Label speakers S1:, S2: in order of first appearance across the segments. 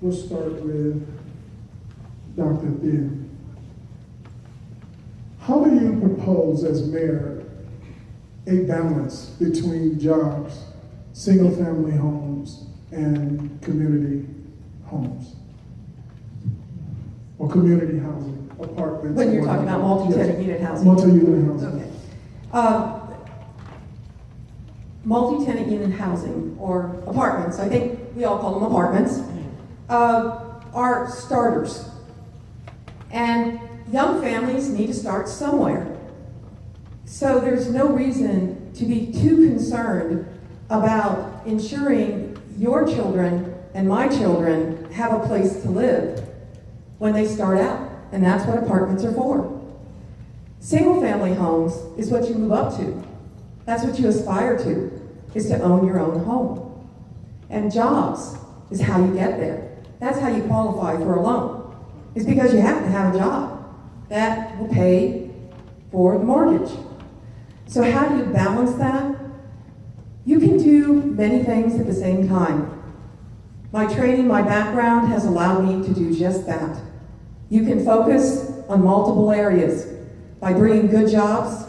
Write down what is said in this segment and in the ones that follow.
S1: We'll start with Dr. Thin. How do you propose as mayor a balance between jobs, single-family homes, and community homes? Or community housing, apartments?
S2: When you're talking about multi-tenant
S1: Yes.
S2: unit housing?
S1: Multi-unit housing.
S2: Okay. Multi-tenant unit housing, or apartments, I think we all call them apartments, are starters. And young families need to start somewhere. So there's no reason to be too concerned about ensuring your children and my children have a place to live when they start out. And that's what apartments are for. Single-family homes is what you move up to. That's what you aspire to, is to own your own home. And jobs is how you get there. That's how you qualify for a loan. It's because you have to have a job that will pay for the mortgage. So how do you balance that? You can do many things at the same time. My training, my background has allowed me to do just that. You can focus on multiple areas by bringing good jobs,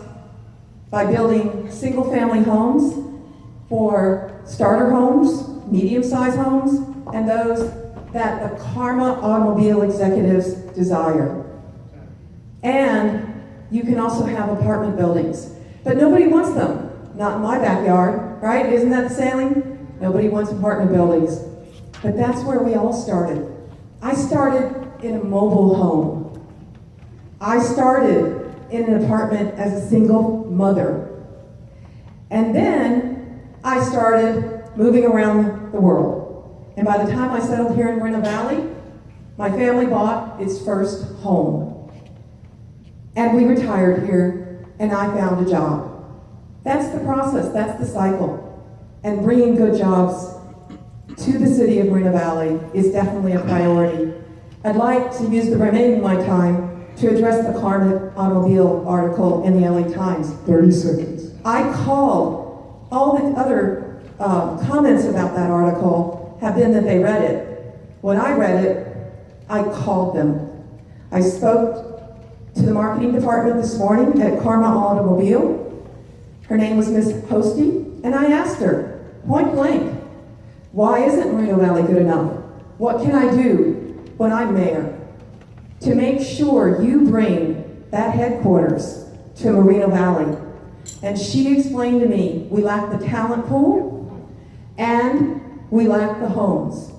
S2: by building single-family homes for starter homes, medium-sized homes, and those that the Karma automobile executives desire. And you can also have apartment buildings. But nobody wants them. Not in my backyard, right? Isn't that the saying? Nobody wants apartment buildings. But that's where we all started. I started in a mobile home. I started in an apartment as a single mother. And then I started moving around the world. And by the time I settled here in Moreno Valley, my family bought its first home. And we retired here, and I found a job. That's the process, that's the cycle. And bringing good jobs to the city of Moreno Valley is definitely a priority. I'd like to use the remaining of my time to address the Karma automobile article in the LA Times.
S1: 30 seconds.
S2: I called, all the other comments about that article have been that they read it. When I read it, I called them. I spoke to the marketing department this morning at Karma Automobile. Her name was Miss Posty, and I asked her, point blank, why isn't Moreno Valley good enough? What can I do when I'm mayor to make sure you bring that headquarters to Moreno Valley? And she explained to me, we lack the talent pool and we lack the homes.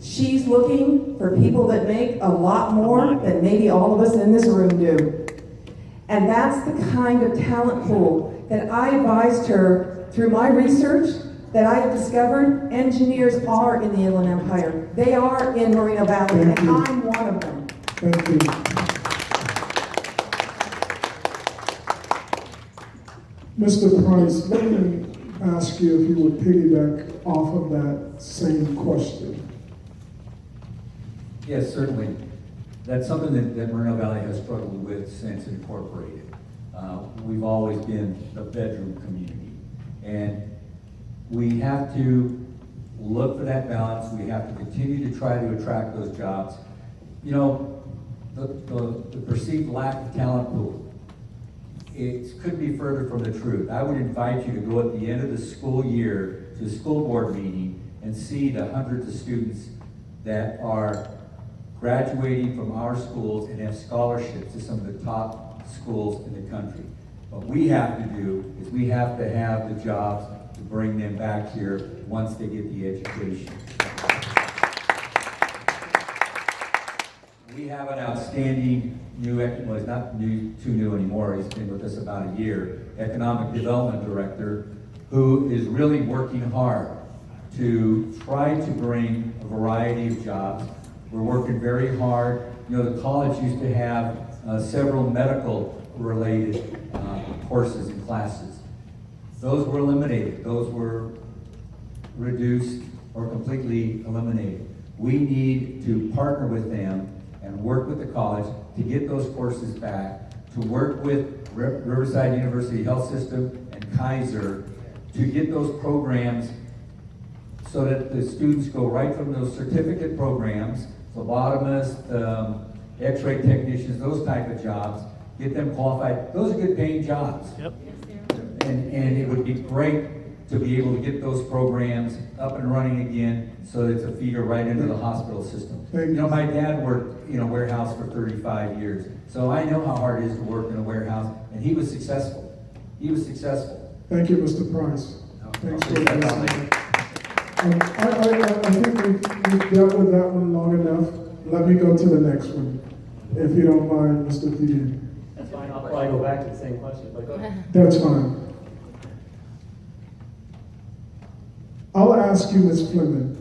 S2: She's looking for people that make a lot more than maybe all of us in this room do. And that's the kind of talent pool that I advised her through my research that I have discovered engineers are in the Inland Empire. They are in Moreno Valley,
S1: Thank
S2: and
S1: you.
S2: I'm one of them.
S1: Thank you. Mr. Price, let me ask you if you would piggyback off of that same question.
S3: Yes, certainly. That's something that Moreno Valley has struggled with since incorporated. We've always been the bedroom community. And we have to look for that balance. We have to continue to try to attract those jobs. You know, the perceived lack of talent pool, it couldn't be further from the truth. I would invite you to go at the end of the school year to the school board meeting and see the hundreds of students that are graduating from our schools and have scholarships to some of the top schools in the country. What we have to do is we have to have the jobs to bring them back here once they get the education. We have an outstanding well, he's not too new anymore, he's been with us about a year, economic development director, who is really working hard to try to bring a variety of jobs. We're working very hard. You know, the college used to have several medical-related courses and classes. Those were eliminated. Those were reduced or completely eliminated. We need to partner with them and work with the college to get those courses back, to work with Riverside University Health System and Kaiser to get those programs so that the students go right from those certificate programs, phlebotomists, x-ray technicians, those type of jobs, get them qualified. Those are good paying jobs.
S4: Yep.
S3: And it would be great to be able to get those programs up and running again so that it's a feeder right into the hospital system.
S1: Thank
S3: You know,
S1: you.
S3: my dad worked in a warehouse for 35 years, so I know how hard it is to work in a warehouse, and he was successful. He was successful.
S1: Thank you, Mr. Price. Thanks for
S3: That's all I-
S1: listening. I think we've dealt with that one long enough. Let me go to the next one, if you don't mind, Mr. PD.
S4: That's fine, I'll probably go back to the same question, but go ahead.
S1: That's fine. I'll ask you, Ms. Fleming,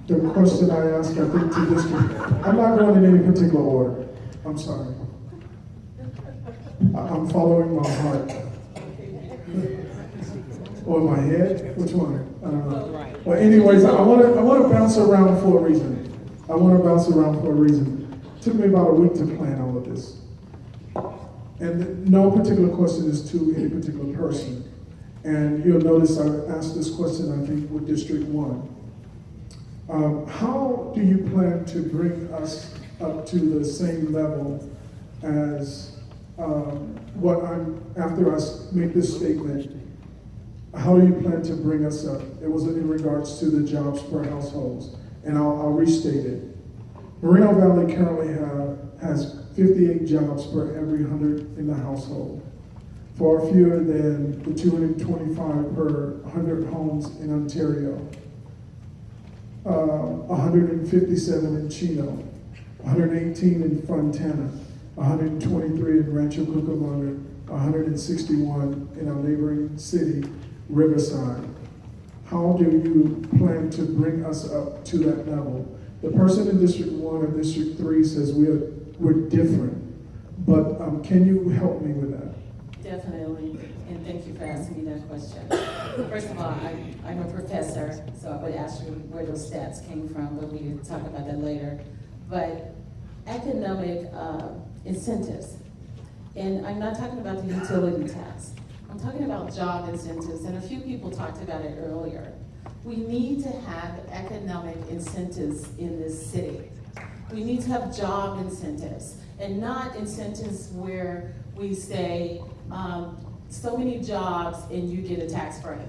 S1: the question I asked, I think, to district. I'm not going in any particular order. I'm sorry. I'm following my heart. Or my head? Which one? Well, anyways, I want to bounce around for a reason. Took me about a week to plan all of this. And no particular question is to any particular person. And you'll notice I asked this question, I think, with District 1. How do you plan to bring us up to the same level as after I make this statement, how do you plan to bring us up? It was in regards to the jobs per households, and I'll restate it. Moreno Valley currently has 58 jobs per every 100 in the household, far fewer than the 225 per 100 homes in Ontario, 157 in Chino, 118 in Fontana, 123 in Rancho Cucamonga, 161 in our neighboring city, Riverside. How do you plan to bring us up to that level? The person in District 1 or District 3 says we're different, but can you help me with that?
S5: Definitely, and thank you for asking me that question. First of all, I'm a professor, so I would ask you where those stats came from, but we can talk about that later. But economic incentives, and I'm not talking about the utility tax. I'm talking about job incentives, and a few people talked about it earlier. We need to have economic incentives in this city. We need to have job incentives, and not incentives where we say, so many jobs and you get a tax break.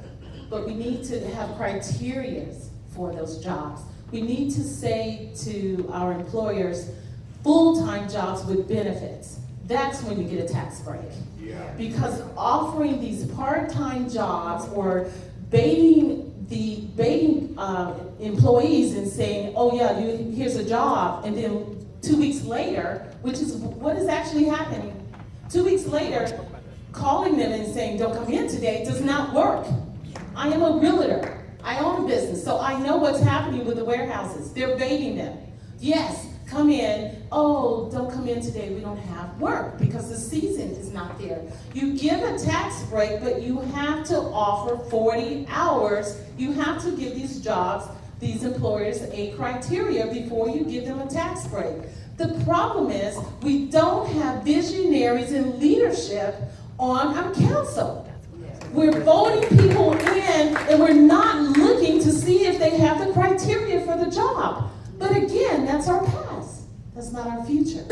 S5: But we need to have criteria for those jobs. We need to say to our employers, full-time jobs with benefits. That's when you get a tax break. Yeah. Because offering these part-time jobs or baiting employees and saying, oh yeah, here's a job, and then 2 weeks later, which is what is actually happening, 2 weeks later, calling them and saying, don't come in today, does not work. I am a realtor. I own a business, so I know what's happening with the warehouses. They're baiting them. Yes, come in. Oh, don't come in today. We don't have work because the season is not there. You give a tax break, but you have to offer 40 hours. You have to give these jobs, these employers, a criteria before you give them a tax break. The problem is we don't have visionaries in leadership on our council. We're voting people in and we're not looking to see if they have the criteria for the job. But again, that's our past. That's not our future.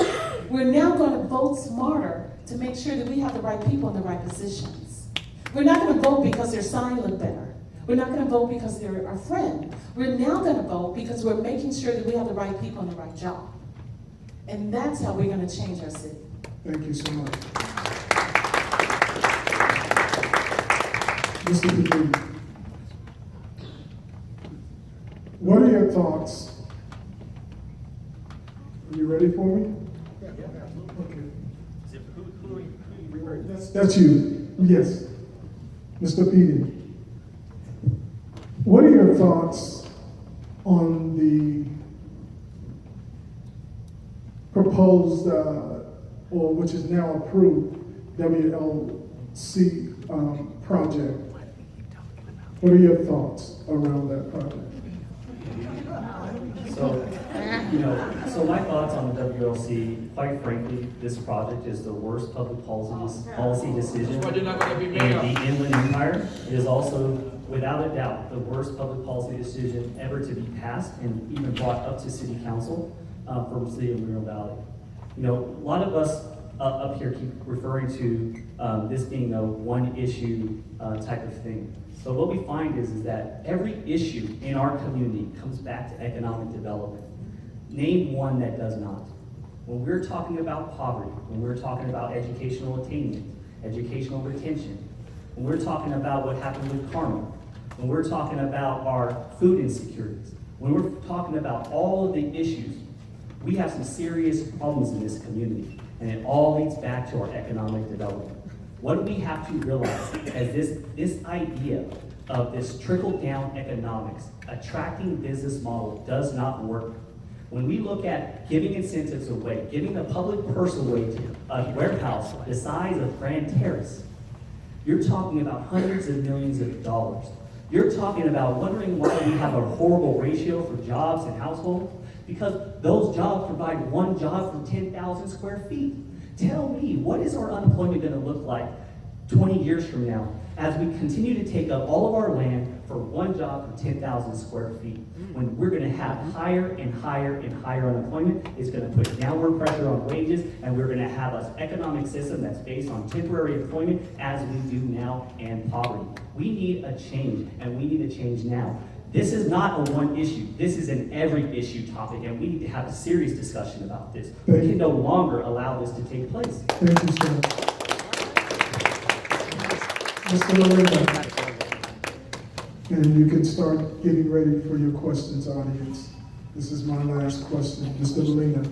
S5: We're now going to vote smarter to make sure that we have the right people in the right positions. We're not going to vote because their sign look better. We're not going to vote because they're our friend. We're now going to vote because we're making sure that we have the right people in the right job. And that's how we're going to change our city.
S1: Thank you so much. Mr. Petit, what are your thoughts? Are you ready for me? Okay.
S4: Who are you referring to?
S1: That's you, yes. Mr. Petit, what are your thoughts on the proposed, or which is now approved, WLC project? What are your thoughts around that project?
S4: So my thoughts on the WLC, quite frankly, this project is the worst public policy decision in the Inland Empire. It is also without a doubt, the worst public policy decision ever to be passed and even brought up to city council for the city of Moreno Valley. You know, a lot of us up here keep referring to this being a one issue type of thing. So what we find is that every issue in our community comes back to economic development. Name one that does not. When we're talking about poverty, when we're talking about educational attainment, educational retention, when we're talking about what happened with Carmel, when we're talking about our food insecurities, when we're talking about all of the issues, we have some serious problems in this community, and it all leads back to our economic development. What do we have to realize as this idea of this trickle-down economics, attracting business model does not work. When we look at giving incentives away, giving the public purse away to a warehouse the size of Grand Terrace, you're talking about hundreds of millions of dollars. You're talking about wondering why we have a horrible ratio for jobs and households, because those jobs provide one job for 10,000 square feet. Tell me, what is our unemployment going to look like 20 years from now as we continue to take up all of our land for one job for 10,000 square feet? When we're going to have higher and higher and higher unemployment, it's going to put downward pressure on wages, and we're going to have an economic system that's based on temporary employment as we do now and poverty. We need a change, and we need a change now. This is not a one issue. This is an every issue topic, and we need to have a serious discussion about this. We can no longer allow this to take place.
S1: Thank you, sir. Mr. Lorena. And you can start getting ready for your questions, audience. This is my last question. Mr. Molina,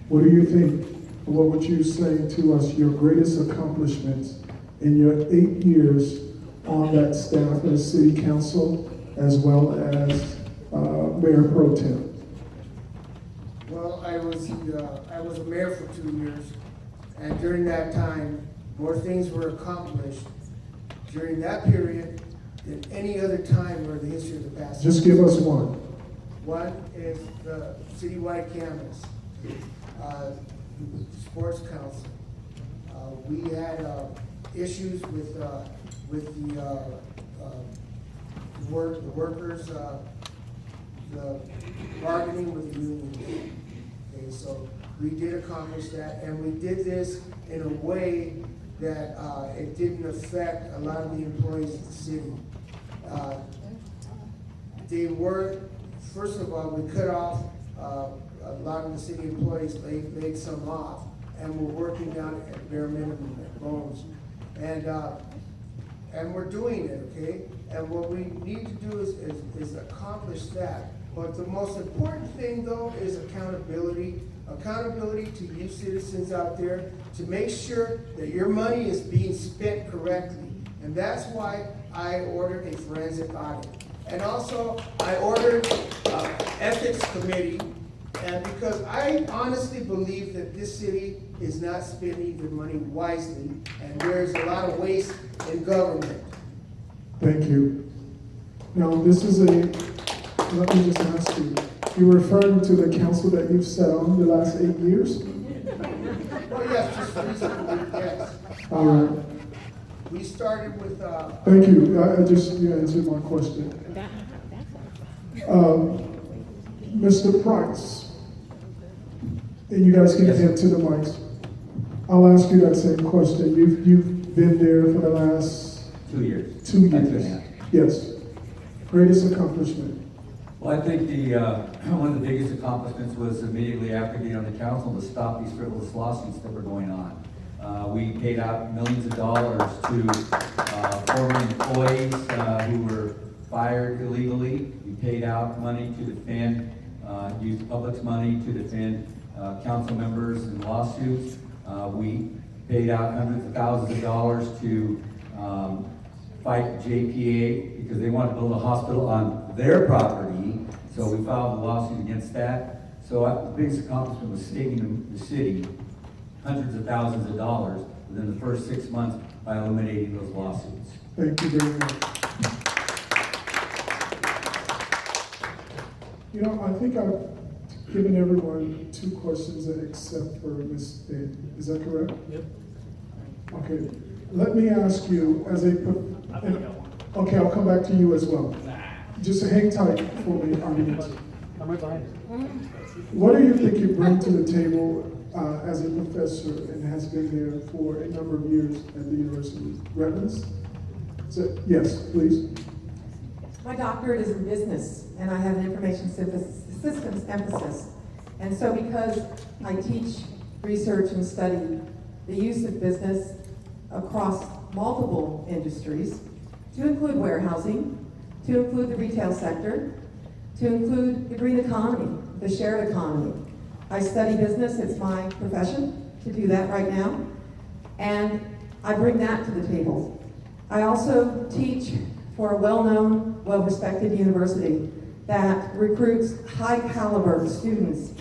S1: what do you think, or what would you say to us your greatest accomplishments in your 8 years on that staff as city council, as well as Mayor Pro Tem?
S6: Well, I was a mayor for 2 years, and during that time, more things were accomplished during that period than any other time in the history of the past.
S1: Just give us one.
S6: One is the citywide canvas, sports council. We had issues with the workers, the bargaining with the unions. Okay, so we did accomplish that, and we did this in a way that it didn't affect a lot of the employees of the city. They were, first of all, we cut off a lot of the city employees, laid some off, and we're working down at bare minimum at bones. And we're doing it, okay? And what we need to do is accomplish that. But the most important thing, though, is accountability. Accountability to you citizens out there to make sure that your money is being spent correctly. And that's why I ordered a forensic audit. And also, I ordered an ethics committee, and because I honestly believe that this city is not spending their money wisely, and there's a lot of waste in government.
S1: Thank you. Now, this is let me just ask you, you're referring to the council that you've sat on the last 8 years?
S6: Oh, yes, just recently, yes.
S1: All right.
S6: We started with,
S1: Thank you. You answered my question. Mr. Price, and you guys can head to the mics. I'll ask you that same question. You've been there for the last
S3: 2 years.
S1: 2 years.
S3: About 2.5.
S1: Yes. Greatest accomplishment.
S3: Well, I think one of the biggest accomplishments was immediately after getting on the council to stop these frivolous lawsuits that were going on. We paid out millions of dollars to former employees who were fired illegally. We paid out money to defend, used the public's money to defend council members in lawsuits. We paid out hundreds of thousands of dollars to fight JPA because they wanted to build a hospital on their property. So we filed a lawsuit against that. So the biggest accomplishment was saving the city hundreds of thousands of dollars within the first 6 months by eliminating those lawsuits.
S1: Thank you very much. You know, I think I've given everyone 2 questions except for Ms. Day. Is that correct?
S4: Yep.
S1: Okay. Let me ask you, as a... Okay, I'll come back to you as well. Just hang tight for me, Arnie.
S4: I'm right behind you.
S1: What do you think you bring to the table as a professor and has been there for a number of years at the university? Reverends? Yes, please.
S2: My doctorate is in business, and I have an information systems emphasis. And so because I teach, research, and study the use of business across multiple industries, to include warehousing, to include the retail sector, to include the green economy, the shared economy. I study business, it's my profession to do that right now, and I bring that to the table. I also teach for a well-known, well-respected university that recruits high-caliber students.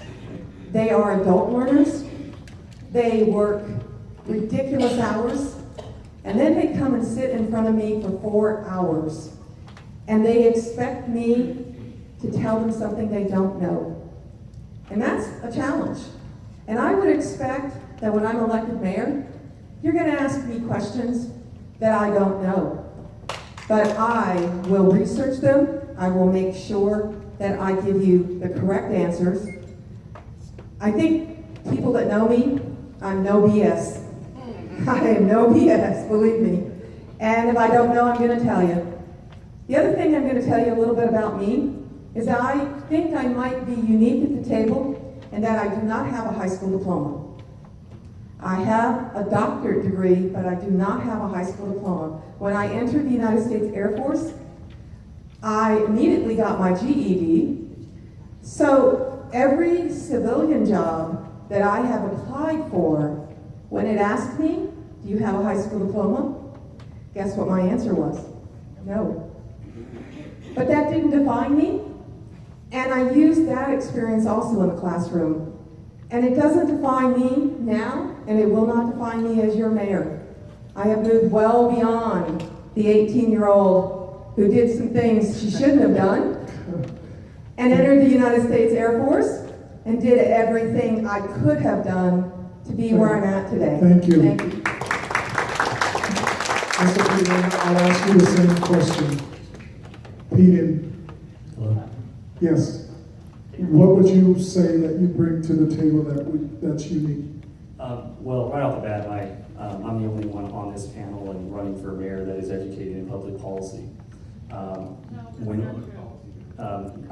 S2: They are adult learners, they work ridiculous hours, and then they come and sit in front of me for 4 hours, and they expect me to tell them something they don't know. And that's a challenge. And I would expect that when I'm elected mayor, you're gonna ask me questions that I don't know. But I will research them, I will make sure that I give you the correct answers. I think people that know me, I'm no BS. I am no BS, believe me. And if I don't know, I'm gonna tell you. The other thing I'm gonna tell you a little bit about me is that I think I might be unique at the table and that I do not have a high school diploma. I have a doctorate degree, but I do not have a high school diploma. When I entered the United States Air Force, I immediately got my GED. So every civilian job that I have applied for, when it asked me, do you have a high school diploma? Guess what my answer was? No. But that didn't define me. And I used that experience also in the classroom. And it doesn't define me now, and it will not define me as your mayor. I have moved well beyond the 18-year-old who did some things she shouldn't have done and entered the United States Air Force and did everything I could have done to be where I'm at today.
S1: Thank you.
S2: Thank you.
S1: Mr. President, I'll ask you the same question. Pete, yes. What would you say that you bring to the table that's unique?
S4: Well, right off the bat, I'm the only one on this panel and running for mayor that is educated in public policy. I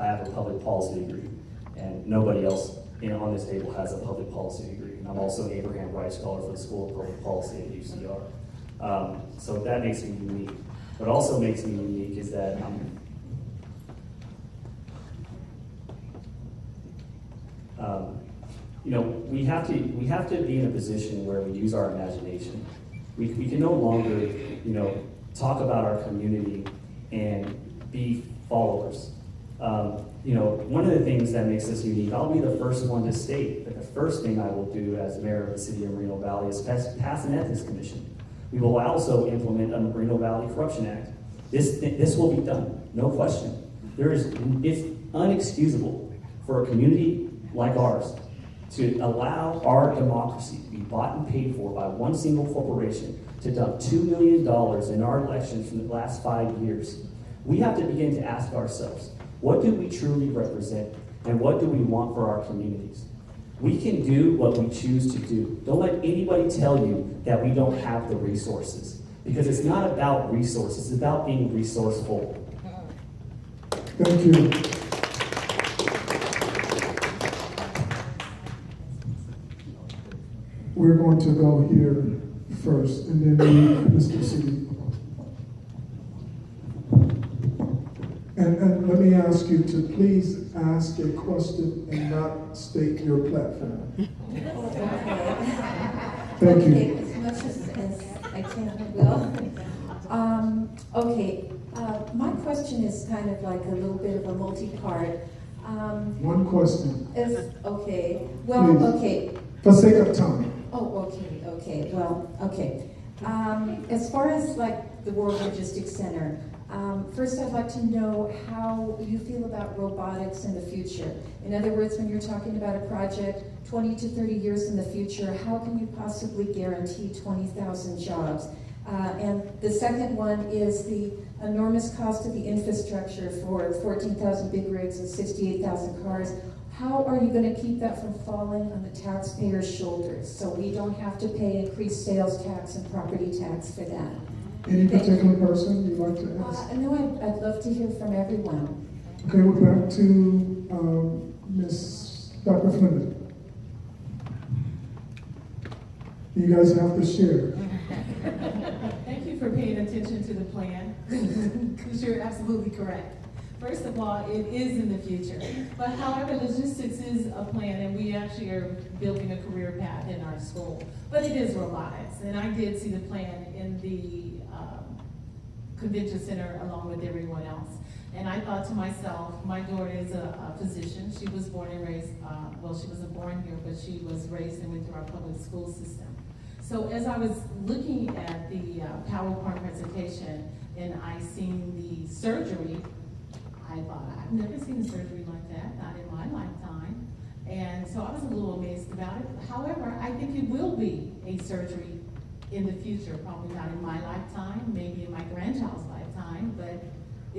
S4: have a public policy degree, and nobody else on this table has a public policy degree. And I'm also an Abraham Wright Scholar for the School of Public Policy at UCR. So that makes me unique. What also makes me unique is that we have to be in a position where we use our imagination. We can no longer, talk about our community and be followers. One of the things that makes us unique, I'll be the first one to state that the first thing I will do as mayor of the city of Moreno Valley is pass an ethics commission. We will also implement a Moreno Valley Corruption Act. This will be done, no question. It's unexcusable for a community like ours to allow our democracy to be bought and paid for by one single corporation to dump $2 million in our elections from the last 5 years. We have to begin to ask ourselves, what do we truly represent and what do we want for our communities? We can do what we choose to do. Don't let anybody tell you that we don't have the resources, because it's not about resources, it's about being resourceful.
S1: Thank you. We're going to go here first, and then Mr. City. And let me ask you to please ask a question and not state your platform. Thank you.
S7: As much as I can, I will. My question is kind of like a little bit of a multi-part.
S1: One question,
S7: Okay.
S1: for sake of time.
S7: As far as like the World Logistics Center, first I'd like to know how you feel about robotics in the future. In other words, when you're talking about a project 20 to 30 years in the future, how can you possibly guarantee 20,000 jobs? And the second one is the enormous cost of the infrastructure for 14,000 big rigs and 68,000 cars. How are you going to keep that from falling on the taxpayers' shoulders so we don't have to pay increased sales tax and property tax for that?
S1: Any particular person you'd like to ask?
S7: No, I'd love to hear from everyone.
S1: Okay, we're back to Miss Dr. Fleming. You guys have to share.
S5: Thank you for paying attention to the plan, because you're absolutely correct. First of all, it is in the future, but however, logistics is a plan, and we actually are building a career path in our school. But it is robotics, and I did see the plan in the convention center along with everyone else. And I thought to myself, my daughter is a physician. She was born and raised, well, she wasn't born here, but she was raised and went through our public school system. So as I was looking at the PowerPoint presentation and I seen the surgery, I thought, I've never seen a surgery like that, not in my lifetime. And so I was a little amazed about it. However, I think it will be a surgery in the future, probably not in my lifetime, maybe in my grandchild's lifetime, but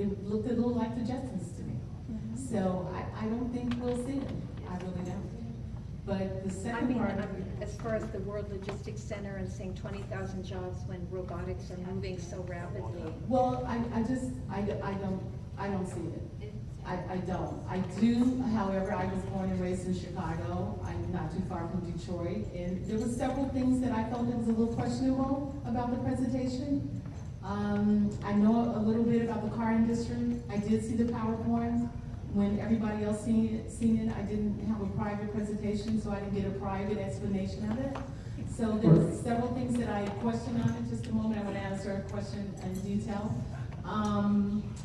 S5: it looked a little like the Jetsons to me. So I don't think we'll see it. I really don't. But the second part of it,
S8: As far as the World Logistics Center and saying 20,000 jobs when robotics are moving so rapidly.
S5: well, I don't see it. I don't. I do, however, I was born and raised in Chicago. I'm not too far from Detroit. And there were several things that I felt that was a little questionable about the presentation. I know a little bit about the car industry. I did see the PowerPoint. When everybody else seen it, I didn't have a private presentation, so I didn't get a private explanation of it. So there were several things that I questioned on it. Just a moment, I want to answer a question in detail.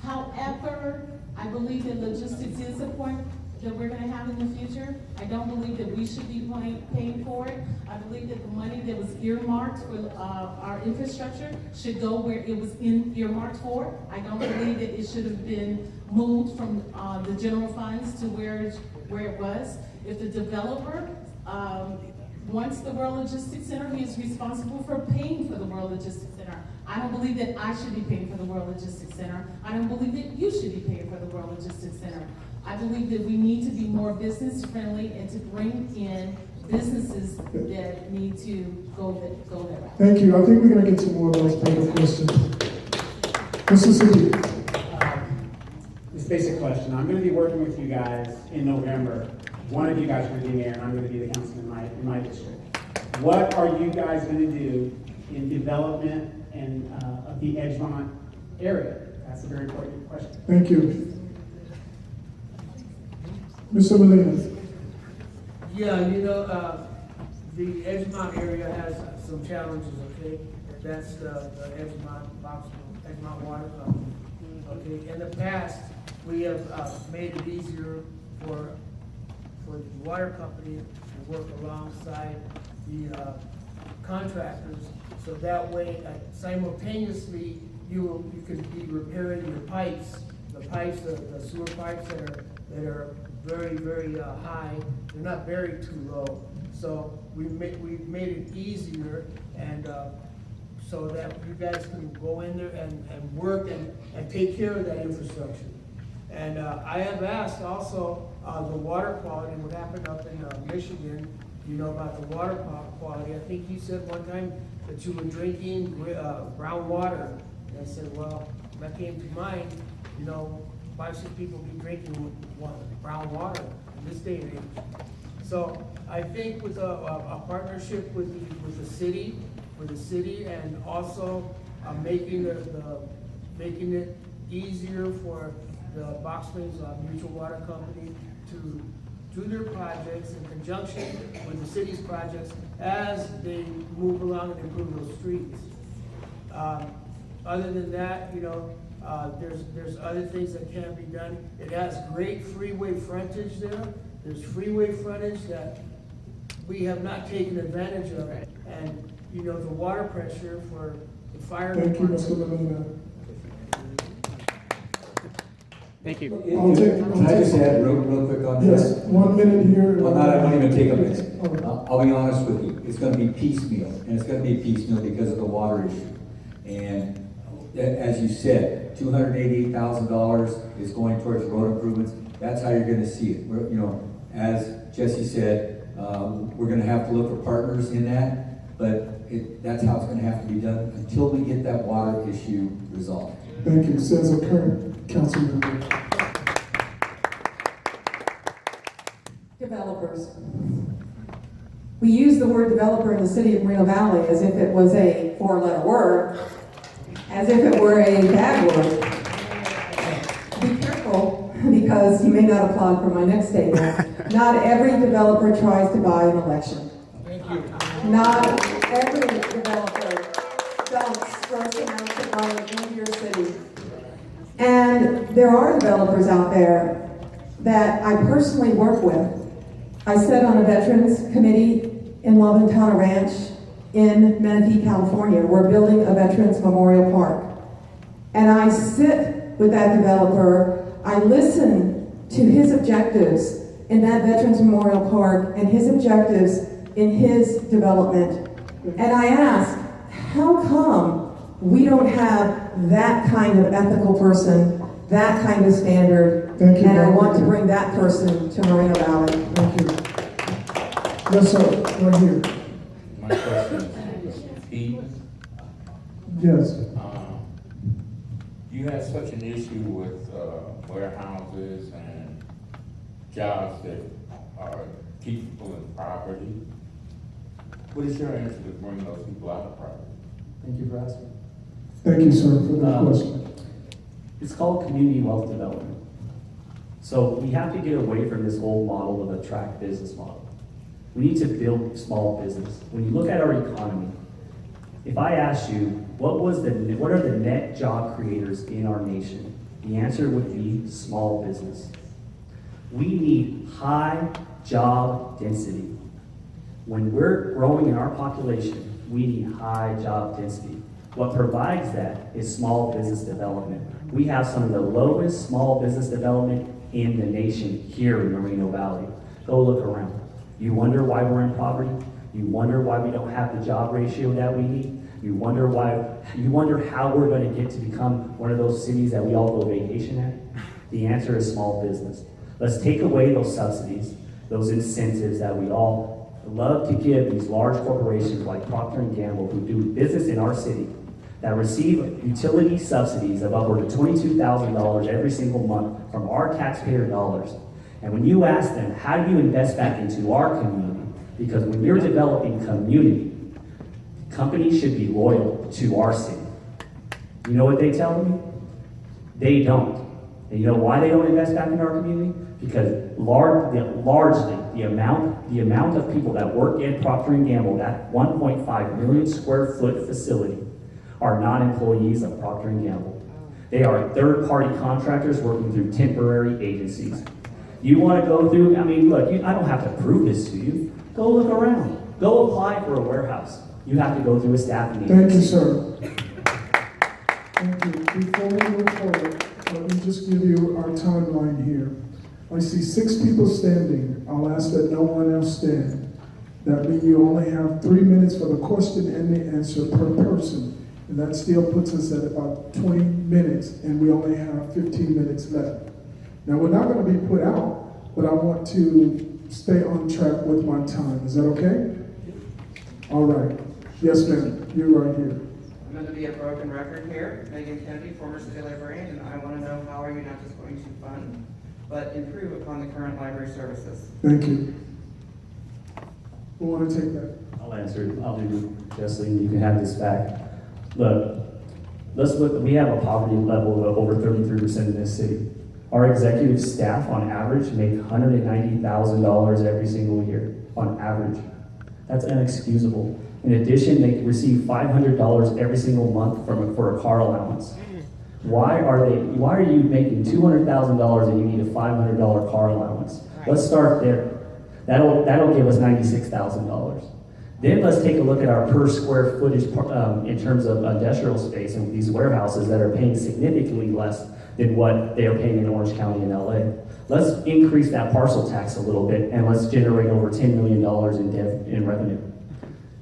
S5: However, I believe that logistics is a point that we're gonna have in the future. I don't believe that we should be paying for it. I believe that the money that was earmarked for our infrastructure should go where it was earmarked for. I don't believe that it should have been moved from the general funds to where it was. If the developer wants the World Logistics Center, he is responsible for paying for the World Logistics Center. I don't believe that I should be paying for the World Logistics Center. I don't believe that you should be paying for the World Logistics Center. I believe that we need to be more business friendly and to bring in businesses that need to go that route.
S1: Thank you. I think we're gonna get some more of those paper questions. Mr. Siddiq.
S9: This basic question. I'm going to be working with you guys in November. One of you guys are going to be mayor, and I'm going to be the councilman in my district. What are you guys going to do in development and of the Edgemont area? That's a very important question.
S1: Thank you. Mr. Molina.
S10: Yeah, the Edgemont area has some challenges, okay? That's the Edgemont Water Company. Okay, in the past, we have made it easier for the water company to work alongside the contractors, so that way simultaneously you could be repairing your pipes, the sewer pipes that are very, very high. They're not buried too low. So we've made it easier, and so that you guys can go in there and work and take care of that infrastructure. And I have asked also the water quality, what happened up in Michigan, about the water quality. I think you said one time that you were drinking brown water. And I said, well, that came to mind, 5-6 people be drinking brown water in this day and age. So I think with a partnership with the city, and also making it easier for the Box Springs Mutual Water Company to do their projects in conjunction with the city's projects as they move along and improve those streets. Other than that, there's other things that can be done. It has great freeway frontage there. There's freeway frontage that we have not taken advantage of. And, the water pressure for the fire
S1: Thank you,
S10: department.
S1: Mr. Molina.
S9: Thank you.
S3: Can I just add real quick on that?
S1: Yes, 1 minute here.
S3: Well, I won't even take a minute.
S1: Okay.
S3: I'll be honest with you, it's gonna be piecemeal, and it's gonna be piecemeal because of the water issue. And as you said, $288,000 is going towards road improvements. That's how you're gonna see it. We're, you know, as Jesse said, we're gonna have to look for partners in that, but that's how it's gonna have to be done until we get that water issue resolved.
S1: Thank you. Says a current council member.
S2: Developers. We use the word developer in the city of Moreno Valley as if it was a four-letter word, as if it were a bad word. Be careful, because you may not applaud for my next statement. Not every developer tries to buy an election.
S10: Thank you.
S2: Not every developer dumps gross amounts of money into your city. And there are developers out there that I personally work with. I sit on a veterans committee in La Ventana Ranch in Menifee, California. We're building a Veterans Memorial Park. And I sit with that developer. I listen to his objectives in that Veterans Memorial Park and his objectives in his development. And I ask, how come we don't have that kind of ethical person, that kind of standard?
S1: Thank you,
S2: And I
S1: Dr.
S2: want to bring that person to Moreno Valley.
S1: Thank you. Yes, sir. Right here.
S11: My question is, Pete,
S1: Yes.
S11: you have such an issue with warehouses and jobs that keep people in poverty. What is your answer to bring those people out of poverty?
S4: Thank you for asking.
S1: Thank you, sir, for that question.
S4: It's called community wealth development. So we have to get away from this old model of a tract business model. We need to build small business. When you look at our economy, if I asked you, what are the net job creators in our nation? The answer would be small business. We need high job density. When we're growing in our population, we need high job density. What provides that is small business development. We have some of the lowest small business development in the nation here in Moreno Valley. Go look around. You wonder why we're in poverty? You wonder why we don't have the job ratio that we need? You wonder how we're going to get to become one of those cities that we all go vacation at? The answer is small business. Let's take away those subsidies, those incentives that we all love to give these large corporations like Procter & Gamble who do business in our city, that receive utility subsidies of upward to $22,000 every single month from our taxpayer dollars. And when you ask them, how do you invest back into our community? Because when you're developing community, companies should be loyal to our city. You know what they tell me? They don't. And you know why they don't invest back in our community? Because largely the amount of people that work at Procter & Gamble, that 1.5 million square foot facility, are not employees of Procter & Gamble. They are third-party contractors working through temporary agencies. You want to go through, I mean, look, I don't have to prove this to you. Go look around. Go apply for a warehouse. You have to go through a staffing agency.
S1: Thank you, sir. Thank you. Before we move forward, let me just give you our timeline here. I see 6 people standing. I'll ask that no one else stand. That means you only have 3 minutes for the question and the answer per person. And that still puts us at about 20 minutes, and we only have 15 minutes left. Now, we're not going to be put out, but I want to stay on track with my time. Is that okay? All right. Yes, ma'am. You're right here.
S12: I'm going to be a broken record here. Megan Kennedy, former city librarian, and I want to know, how are you not just going to fund, but improve upon the current library services?
S1: Thank you. Who want to take that?
S4: I'll answer it. I'll do Jesse, and you can have this back. Look, let's look. We have a poverty level of over 33% in this city. Our executive staff, on average, make $190,000 every single year, on average. That's inexcusable. In addition, they receive $500 every single month for a car allowance. Why are you making $200,000 and you need a $500 car allowance? Let's start there. That'll give us $96,000. Then let's take a look at our per square footage in terms of industrial space and these warehouses that are paying significantly less than what they are paying in Orange County and LA. Let's increase that parcel tax a little bit and let's generate over $10 million in revenue.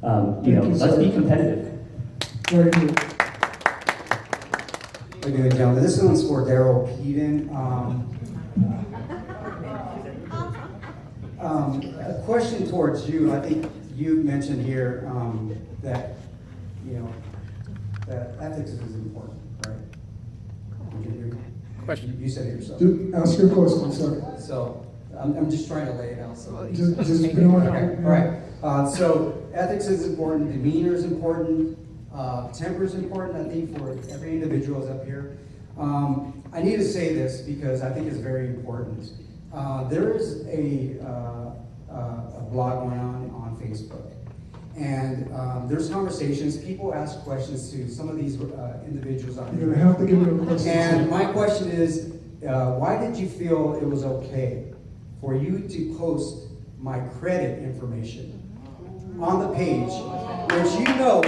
S4: Let's be competitive.
S1: Very good.
S13: How you doing, gentlemen? This one's for Daryl Peden. A question towards you. I think you mentioned here that, you know, that ethics is important, right? Question. You said it yourself.
S1: Ask your question, sir.
S13: So I'm just trying to lay it out. So
S1: Just be on.
S13: okay. All right. So ethics is important. Demeanor is important. Temper is important. I think for every individual is up here. I need to say this because I think it's very important. There is a blog going on Facebook, and there's conversations. People ask questions to some of these individuals on
S1: You're
S13: here.
S1: gonna have to give me a question.
S13: And my question is, why did you feel it was okay for you to post my credit information on the page, which you know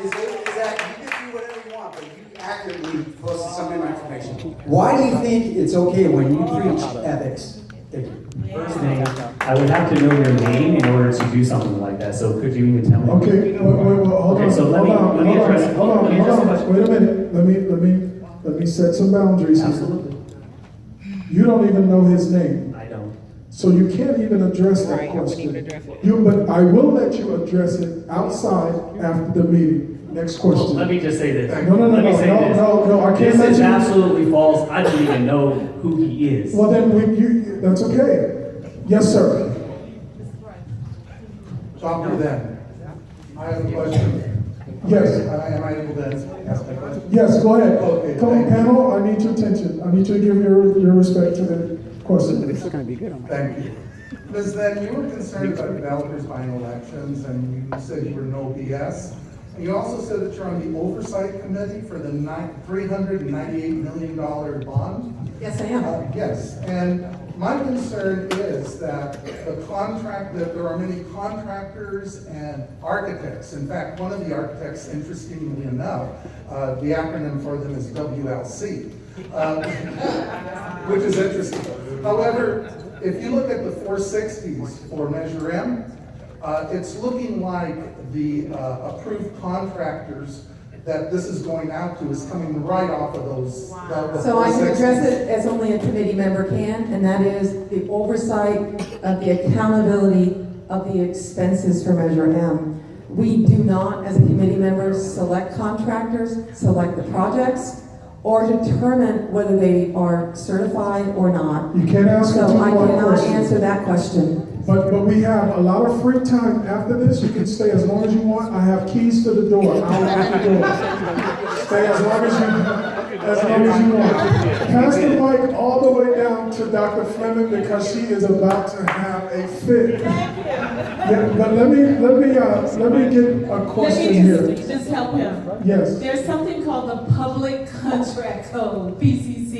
S13: is that you can do whatever you want, but you accurately posted some of my information. Why do you think it's okay when you preach ethics? Thank you.
S4: First thing, I would have to know your name in order to do something like that, so could you even tell me?
S1: Okay, hold on.
S4: Okay, so let me address the question.
S1: Wait a minute. Let me set some boundaries here.
S4: Absolutely.
S1: You don't even know his name,
S4: I don't.
S1: so you can't even address that question. But I will let you address it outside after the meeting. Next question.
S4: Let me just say this.
S1: No,
S4: Let me say this.
S1: I can't
S4: This
S1: let
S4: is
S1: you.
S4: absolutely false. I don't even know who he is.
S1: Well, then that's okay. Yes, sir.
S14: Stop me then. I have a question.
S1: Yes.
S14: Am I able to ask my question?
S1: Yes, go ahead.
S14: Okay,
S1: Come on,
S14: thank you.
S1: panel, I need your attention. I need you to give your respect to the question.
S14: Thank you. Ms. Then, you were concerned about developers buying elections, and you said you were no BS. And you also said that you're on the oversight committee for the $398 million bond.
S2: Yes, I am.
S14: Yes, and my concern is that that there are many contractors and architects. In fact, one of the architects, interestingly enough, the acronym for them is WLC, which is interesting. However, if you look at the 460s for Measure M, it's looking like the approved contractors that this is going out to is coming right off of those.
S2: So I can address it as only a committee member can, and that is the oversight of the accountability of the expenses for Measure M. We do not, as a committee member, select contractors, select the projects, or determine whether they are certified or not.
S1: You can't ask a
S2: So I
S1: two-part
S2: cannot
S1: question.
S2: answer that question.
S1: But we have a lot of free time after this. You can stay as long as you want. I have keys to the door. I'll lock the door. Stay as long as you want. Pass the mic all the way down to Dr. Fleming because she is about to have a fit. Yeah, but let me get a question here.
S5: Just help him.
S1: Yes.
S5: There's something called the Public Contract Code, PCC.